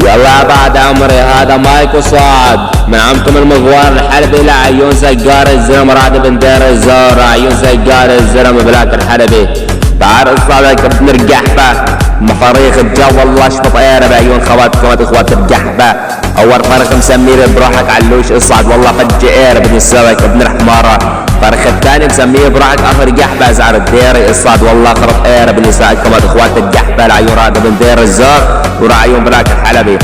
يلا بعد عمري هذا مايك وصعد من عمكم المغوار الحلبي لعيون سجار الزلم رعد بن دير الزور عيون سجار الزلم بلاك الحلبي تعال اصعدك ابن القحبة مفاريخ الجو والله اشفط ايرة بعيون خواتكم اخوات القحبة اول فرق مسميه بروحك علوش اصعد والله فج ايرة بن السوك ابن الحمارة فرق الثاني مسميه بروحك اخر قحبة ازعر الديري اصعد والله خرط ايرة بن يساعدكم اخوات القحبة العيون رعد بن دير الزور ورعيون بلاك الحلبي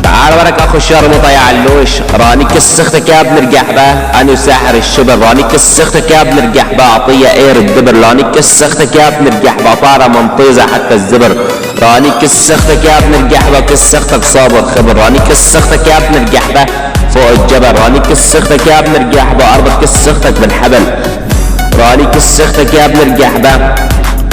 تعال ورك اخو الشرمطة يا علوش راني كسختك يا ابن القحبة انا ساحر الشبر راني كسختك يا ابن القحبة اعطيه اير الدبر راني كسختك يا ابن القحبة طارة منطيزة حتى الزبر راني كسختك يا ابن القحبة كسختك صابر خبر راني كسختك يا ابن القحبة فوق الجبل راني كسختك يا ابن القحبة اربط كسختك بالحبل راني كسختك يا ابن القحبة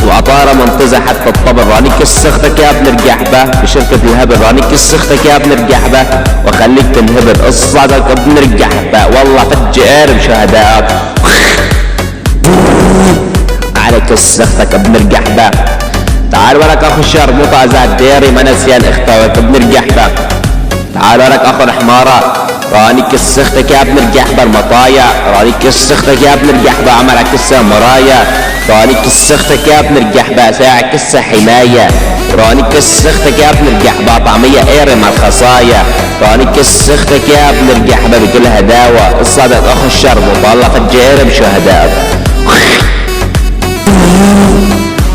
وعطارة منطزة حتى الطبل راني كسختك يا ابن القحبة بشركة الهبل راني كسختك يا ابن القحبة وخليك تنهبل اصعدك ابن القحبة والله فج قارب شهداءك على كسختك ابن القحبة تعال ورك اخو الشرموطة زاد ديري ما نسيان اختوك ابن القحبة تعال ورك اخو الحمارة راني كسختك يا ابن القحبة المطايا راني كسختك يا ابن القحبة عملك كسة مرايا راني كسختك يا ابن القحبة ساعة كسة حماية راني كسختك يا ابن القحبة طعمية ايري مع الخصايا راني كسختك يا ابن القحبة بكل هداوة اصعدك اخو الشرموطة والله فجير بشهداء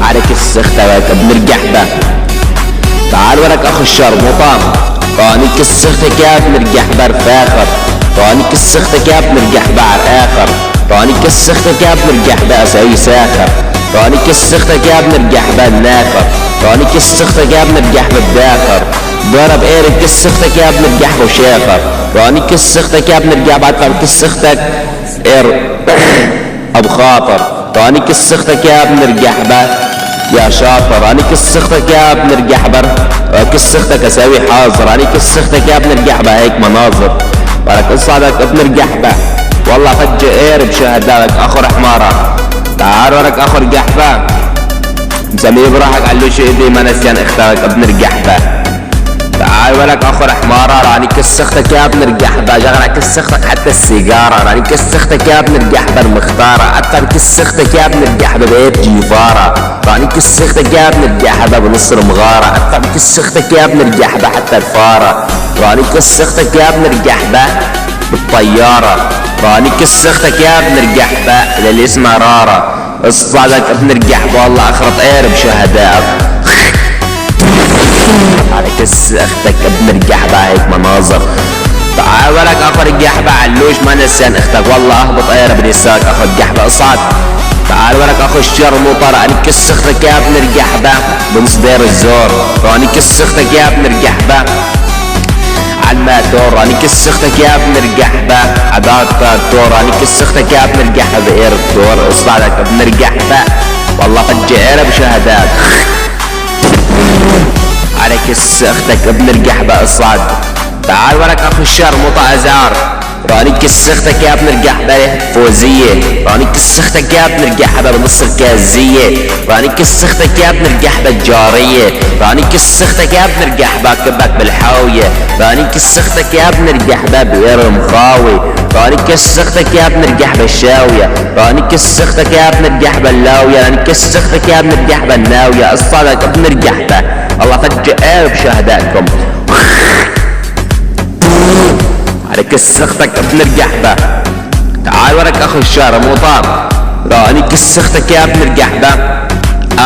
على كسختك يا ابن القحبة تعال ورك اخو الشرموطة راني كسختك يا ابن القحبة رفاخر راني كسختك يا ابن القحبة على الاخر راني كسختك يا ابن القحبة اسوي ساخر راني كسختك يا ابن القحبة الناخر راني كسختك يا ابن القحبة الداخر ضرب ايري كسختك يا ابن القحبة وشاخر راني كسختك يا ابن القحبة ادفع كسختك اير ابو خاطر راني كسختك يا ابن القحبة يا شاطر راني كسختك يا ابن القحبة كسختك اسوي حاضر راني كسختك يا ابن القحبة هيك مناظر ولك اصعدك ابن القحبة والله فج اير بشهدائك اخو الحمارة تعال ورك اخو القحبة مسميه براحك علوش ايدي ما نسيان اختارك ابن القحبة تعال ولك اخو الحمارة راني كسختك يا ابن القحبة شغلك كسختك حتى السيجارة راني كسختك يا ابن القحبة المختارة اكثر كسختك يا ابن القحبة بيت جيفارة راني كسختك يا ابن القحبة بنص المغارة اكثر كسختك يا ابن القحبة حتى الفارة راني كسختك يا ابن القحبة بالطيارة راني كسختك يا ابن القحبة للي اسمها رارة اصعدك ابن القحبة والله اخرط اير بشهدائك على كسختك ابن القحبة هيك مناظر تعال ولك اخو القحبة علوش ما نسيان اختك والله اهبط اير بنساك اخو القحبة اصعد تعال ولك اخو الشرموطة راني كسختك يا ابن القحبة بنص دير الزور راني كسختك يا ابن القحبة عالماتور راني كسختك يا ابن القحبة عداد فاتور راني كسختك يا ابن القحبة بإير الدور اصعدك ابن القحبة والله فج اير بشهداك على كسختك ابن القحبة اصعد تعال ولك اخو الشرموطة ازار راني كسختك يا ابن القحبة فوزية راني كسختك يا ابن القحبة بنص الكازية راني كسختك يا ابن القحبة الجارية راني كسختك يا ابن القحبة كبك بالحاوية راني كسختك يا ابن القحبة بئر المخاوي راني كسختك يا ابن القحبة الشاوية راني كسختك يا ابن القحبة اللاوية راني كسختك يا ابن القحبة الناوية اصعدك ابن القحبة الله فج قارب شهدائكم على كسختك ابن القحبة تعال ورك اخو الشرموطة راني كسختك يا ابن القحبة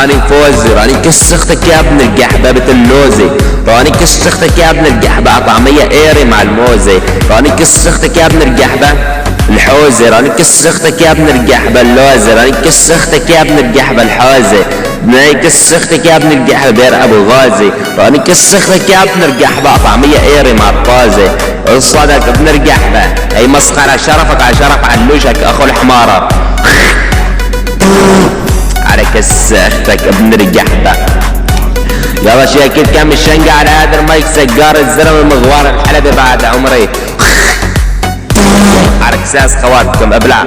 اني فوزي راني كسختك يا ابن القحبة بتلوزي راني كسختك يا ابن القحبة طعمية ايري مع الموزي راني كسختك يا ابن القحبة الحوزي راني كسختك يا ابن القحبة اللوزي راني كسختك يا ابن القحبة الحوزي راني كسختك يا ابن القحبة بير ابو غازي راني كسختك يا ابن القحبة طعمية ايري مع الطازي اصعدك ابن القحبة اي مسخرة شرفك على شرف علوشك اخو الحمارة على كسختك ابن القحبة يلا شيكيت كم الشنقة على هذا المايك سجار الزلم المغوار الحلبي بعد عمري على كساس خواتكم ابلع